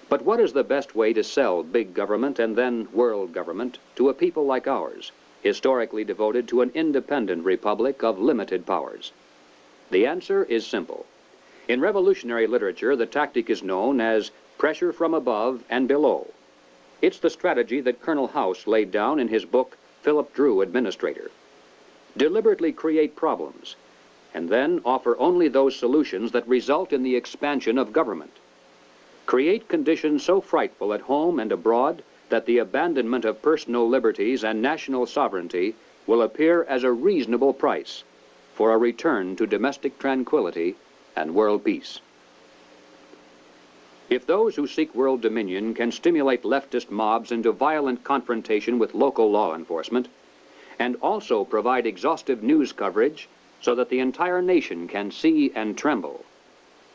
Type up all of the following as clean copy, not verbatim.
But what is the best way to sell big government and then world government to a people like ours, historically devoted to an independent republic of limited powers? The answer is simple. In revolutionary literature, the tactic is known as pressure from above and below. It's the strategy that Colonel House laid down in his book, Philip Drew, Administrator. Deliberately create problems, and then offer only those solutions that result in the expansion of government. Create conditions so frightful at home and abroad that the abandonment of personal liberties and national sovereignty will appear as a reasonable price for a return to domestic tranquility and world peace. If those who seek world dominion can stimulate leftist mobs into violent confrontation with local law enforcement, and also provide exhaustive news coverage so that the entire nation can see and tremble,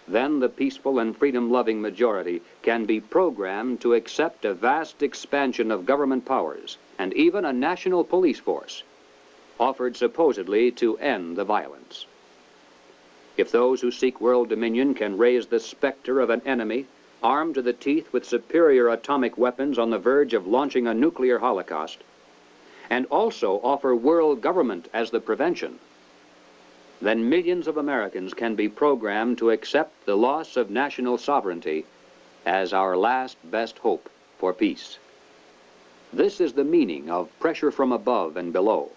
then the peaceful and freedom-loving majority can be programmed to accept a vast expansion of government powers and even a national police force, offered supposedly to end the violence. If those who seek world dominion can raise the specter of an enemy armed to the teeth with superior atomic weapons on the verge of launching a nuclear holocaust, and also offer world government as the prevention, then millions of Americans can be programmed to accept the loss of national sovereignty as our last best hope for peace. This is the meaning of pressure from above and below.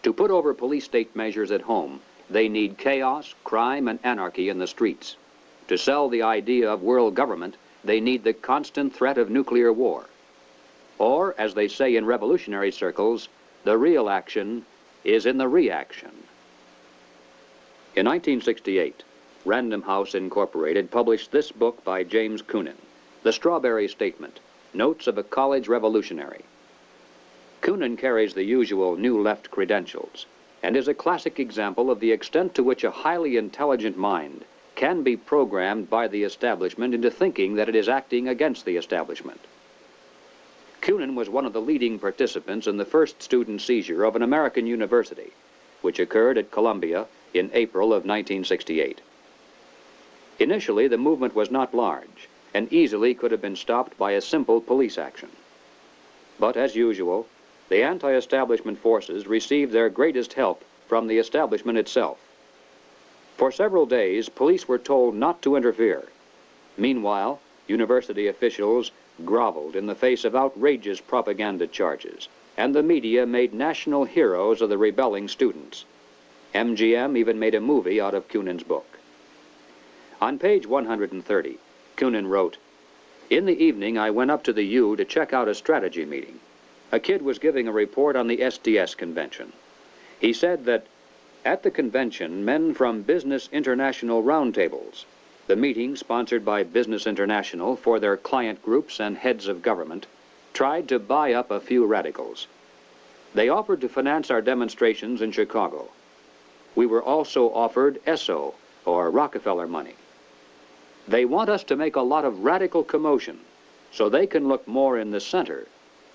To put over police state measures at home, they need chaos, crime, and anarchy in the streets. To sell the idea of world government, they need the constant threat of nuclear war. Or, as they say in revolutionary circles, the real action is in the reaction. In 1968, Random House Incorporated published this book by James Coonan, The Strawberry Statement, Notes of a College Revolutionary. Coonan carries the usual New Left credentials and is a classic example of the extent to which a highly intelligent mind can be programmed by the establishment into thinking that it is acting against the establishment. Coonan was one of the leading participants in the first student seizure of an American university, which occurred at Columbia in April of 1968. Initially, the movement was not large and easily could have been stopped by a simple police action. But as usual, the anti-establishment forces received their greatest help from the establishment itself. For several days, police were told not to interfere. Meanwhile, university officials groveled in the face of outrageous propaganda charges, and the media made national heroes of the rebelling students. MGM even made a movie out of Coonan's book. On page 130, Coonan wrote, "In the evening, I went up to the U to check out a strategy meeting. A kid was giving a report on the SDS convention. He said that at the convention, men from Business International roundtables, the meeting sponsored by Business International for their client groups and heads of government, tried to buy up a few radicals. They offered to finance our demonstrations in Chicago. We were also offered ESSO, or Rockefeller money. They want us to make a lot of radical commotion so they can look more in the center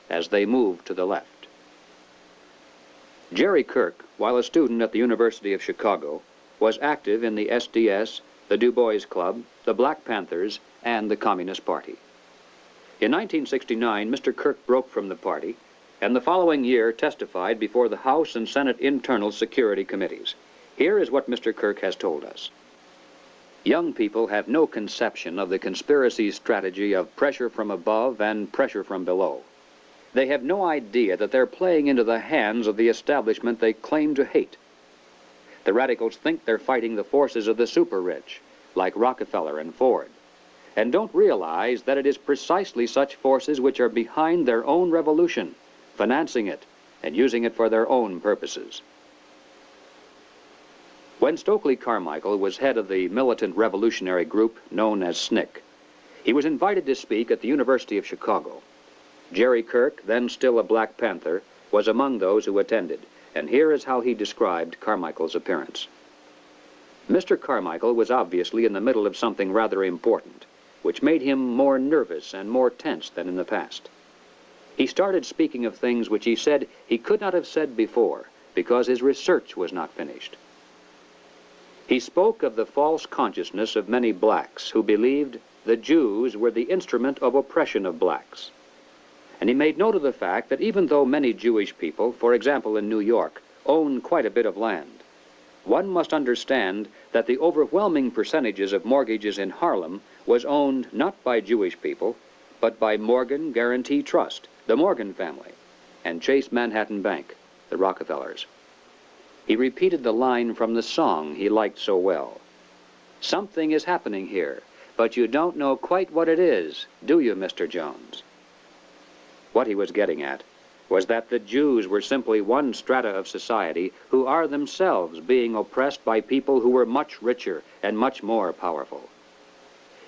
as they move to the left." Jerry Kirk, while a student at the University of Chicago, was active in the SDS, the Du Bois Club, the Black Panthers, and the Communist Party. In 1969, Mr. Kirk broke from the party, and the following year testified before the House and Senate Internal Security Committees. Here is what Mr. Kirk has told us. "Young people have no conception of the conspiracy strategy of pressure from above and pressure from below. They have no idea that they're playing into the hands of the establishment they claim to hate. The radicals think they're fighting the forces of the super-rich, like Rockefeller and Ford, and don't realize that it is precisely such forces which are behind their own revolution, financing it, and using it for their own purposes." When Stokely Carmichael was head of the militant revolutionary group known as SNCC, he was invited to speak at the University of Chicago. Jerry Kirk, then still a Black Panther, was among those who attended, and here is how he described Carmichael's appearance. Mr. Carmichael was obviously in the middle of something rather important, which made him more nervous and more tense than in the past. He started speaking of things which he said he could not have said before because his research was not finished. He spoke of the false consciousness of many blacks who believed the Jews were the instrument of oppression of blacks. And he made note of the fact that even though many Jewish people, for example in New York, own quite a bit of land, one must understand that the overwhelming percentages of mortgages in Harlem was owned not by Jewish people, but by Morgan Guarantee Trust, the Morgan family, and Chase Manhattan Bank, the Rockefellers. He repeated the line from the song he liked so well. "Something is happening here, but you don't know quite what it is, do you, Mr. Jones?" What he was getting at was that the Jews were simply one strata of society who are themselves being oppressed by people who were much richer and much more powerful.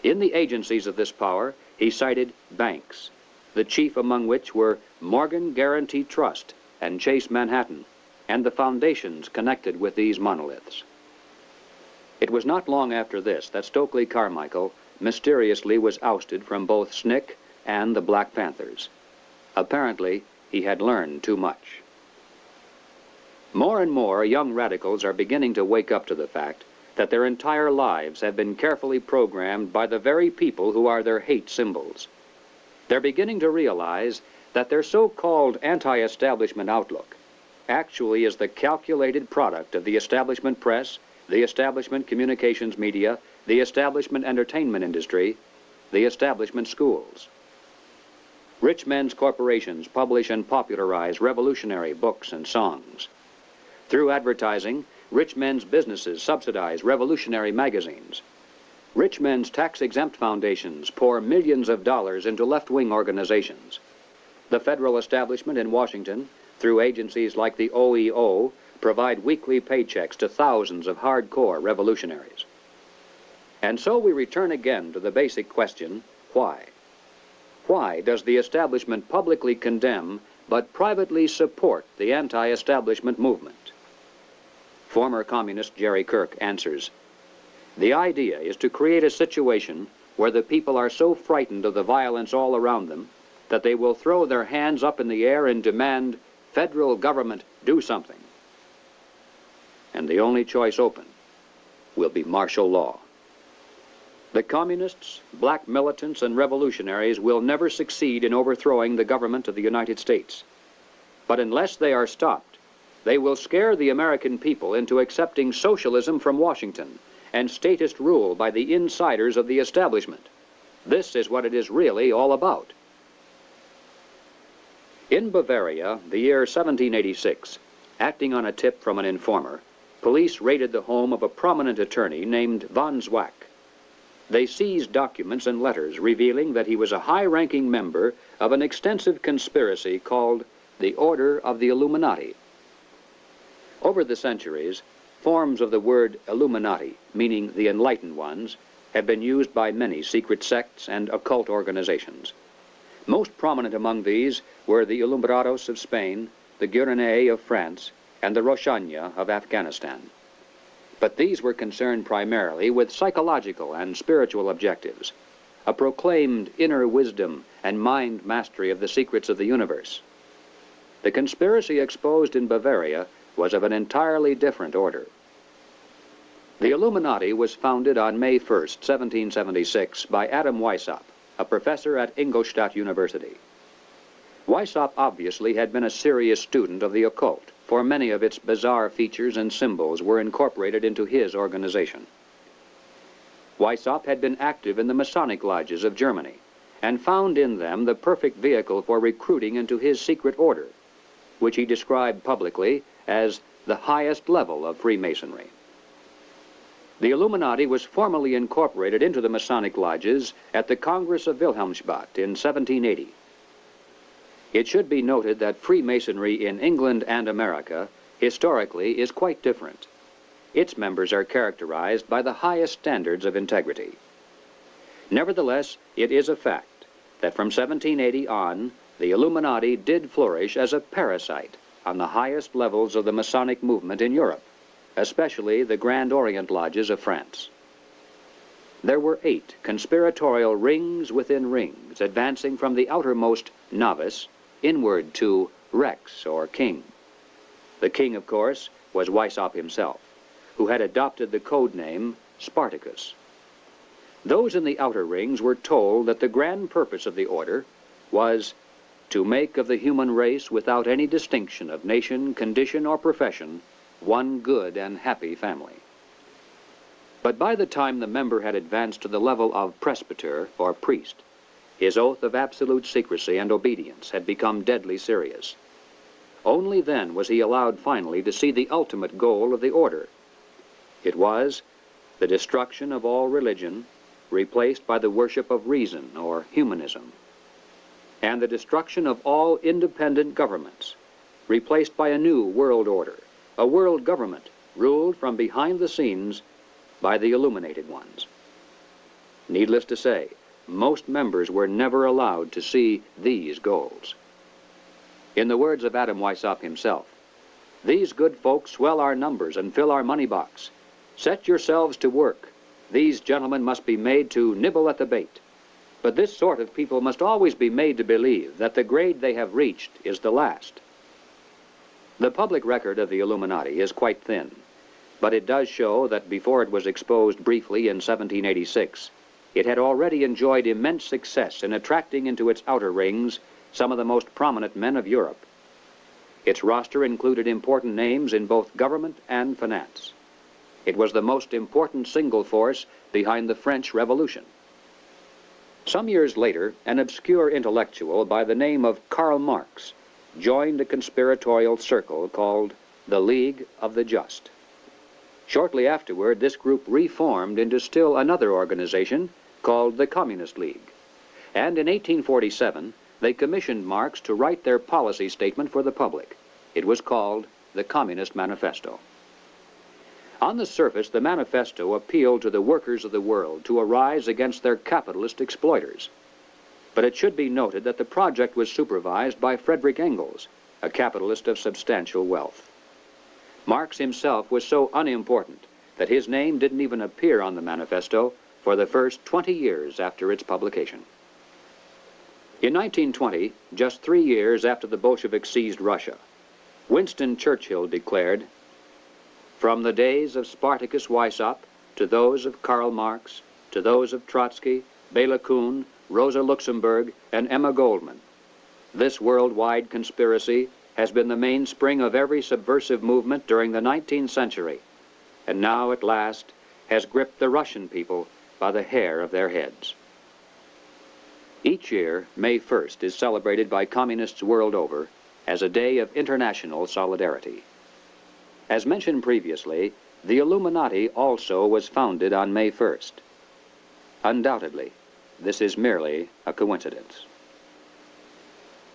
In the agencies of this power, he cited banks, the chief among which were Morgan Guarantee Trust and Chase Manhattan, and the foundations connected with these monoliths. It was not long after this that Stokely Carmichael mysteriously was ousted from both SNCC and the Black Panthers. Apparently, he had learned too much. More and more young radicals are beginning to wake up to the fact that their entire lives have been carefully programmed by the very people who are their hate symbols. They're beginning to realize that their so-called anti-establishment outlook actually is the calculated product of the establishment press, the establishment communications media, the establishment entertainment industry, the establishment schools. Rich men's corporations publish and popularize revolutionary books and songs. Through advertising, rich men's businesses subsidize revolutionary magazines. Rich men's tax-exempt foundations pour millions of dollars into left-wing organizations. The federal establishment in Washington, through agencies like the OEO, provide weekly paychecks to thousands of hardcore revolutionaries. And so we return again to the basic question, why? Why does the establishment publicly condemn but privately support the anti-establishment movement? Former communist Jerry Kirk answers, "The idea is to create a situation where the people are so frightened of the violence all around them that they will throw their hands up in the air and demand, 'Federal government, do something.' And the only choice open will be martial law. The communists, black militants, and revolutionaries will never succeed in overthrowing the government of the United States. But unless they are stopped, they will scare the American people into accepting socialism from Washington and statist rule by the insiders of the establishment. This is what it is really all about." In Bavaria, the year 1786, acting on a tip from an informer, police raided the home of a prominent attorney named von Zwack. They seized documents and letters revealing that he was a high-ranking member of an extensive conspiracy called the Order of the Illuminati. Over the centuries, forms of the word Illuminati, meaning the enlightened ones, have been used by many secret sects and occult organizations. Most prominent among these were the Illuminados of Spain, the Guernets of France, and the Roshania of Afghanistan. But these were concerned primarily with psychological and spiritual objectives, a proclaimed inner wisdom and mind mastery of the secrets of the universe. The conspiracy exposed in Bavaria was of an entirely different order. The Illuminati was founded on May 1st, 1776, by Adam Weishaupt, a professor at Ingolstadt University. Weishaupt obviously had been a serious student of the occult, for many of its bizarre features and symbols were incorporated into his organization. Weishaupt had been active in the Masonic lodges of Germany and found in them the perfect vehicle for recruiting into his secret order, which he described publicly as the highest level of Freemasonry. The Illuminati was formally incorporated into the Masonic lodges at the Congress of Wilhelmsbad in 1780. It should be noted that Freemasonry in England and America historically is quite different. Its members are characterized by the highest standards of integrity. Nevertheless, it is a fact that from 1780 on, the Illuminati did flourish as a parasite on the highest levels of the Masonic movement in Europe, especially the Grand Orient Lodges of France. There were 8 conspiratorial rings within rings, advancing from the outermost novice inward to Rex, or king. The king, of course, was Weishaupt himself, who had adopted the code name Spartacus. Those in the outer rings were told that the grand purpose of the order was to make of the human race, without any distinction of nation, condition, or profession, one good and happy family. But by the time the member had advanced to the level of presbyter, or priest, his oath of absolute secrecy and obedience had become deadly serious. Only then was he allowed finally to see the ultimate goal of the order. It was the destruction of all religion, replaced by the worship of reason, or humanism, and the destruction of all independent governments, replaced by a new world order, a world government ruled from behind the scenes by the illuminated ones. Needless to say, most members were never allowed to see these goals. In the words of Adam Weishaupt himself, "These good folks swell our numbers and fill our money box. Set yourselves to work. These gentlemen must be made to nibble at the bait. But this sort of people must always be made to believe that the grade they have reached is the last." The public record of the Illuminati is quite thin, but it does show that before it was exposed briefly in 1786, it had already enjoyed immense success in attracting into its outer rings some of the most prominent men of Europe. Its roster included important names in both government and finance. It was the most important single force behind the French Revolution. Some years later, an obscure intellectual by the name of Karl Marx joined a conspiratorial circle called the League of the Just. Shortly afterward, this group reformed into still another organization called the Communist League. And in 1847, they commissioned Marx to write their policy statement for the public. It was called the Communist Manifesto. On the surface, the manifesto appealed to the workers of the world to arise against their capitalist exploiters. But it should be noted that the project was supervised by Friedrich Engels, a capitalist of substantial wealth. Marx himself was so unimportant that his name didn't even appear on the manifesto for the first 20 years after its publication. In 1920, just 3 years after the Bolsheviks seized Russia, Winston Churchill declared, "From the days of Spartacus Weishaupt to those of Karl Marx, to those of Trotsky, Bela Kun, Rosa Luxemburg, and Emma Goldman, this worldwide conspiracy has been the mainspring of every subversive movement during the 19th century, and now at last has gripped the Russian people by the hair of their heads." Each year, May 1st is celebrated by communists world over as a day of international solidarity. As mentioned previously, the Illuminati also was founded on May 1st. Undoubtedly, this is merely a coincidence.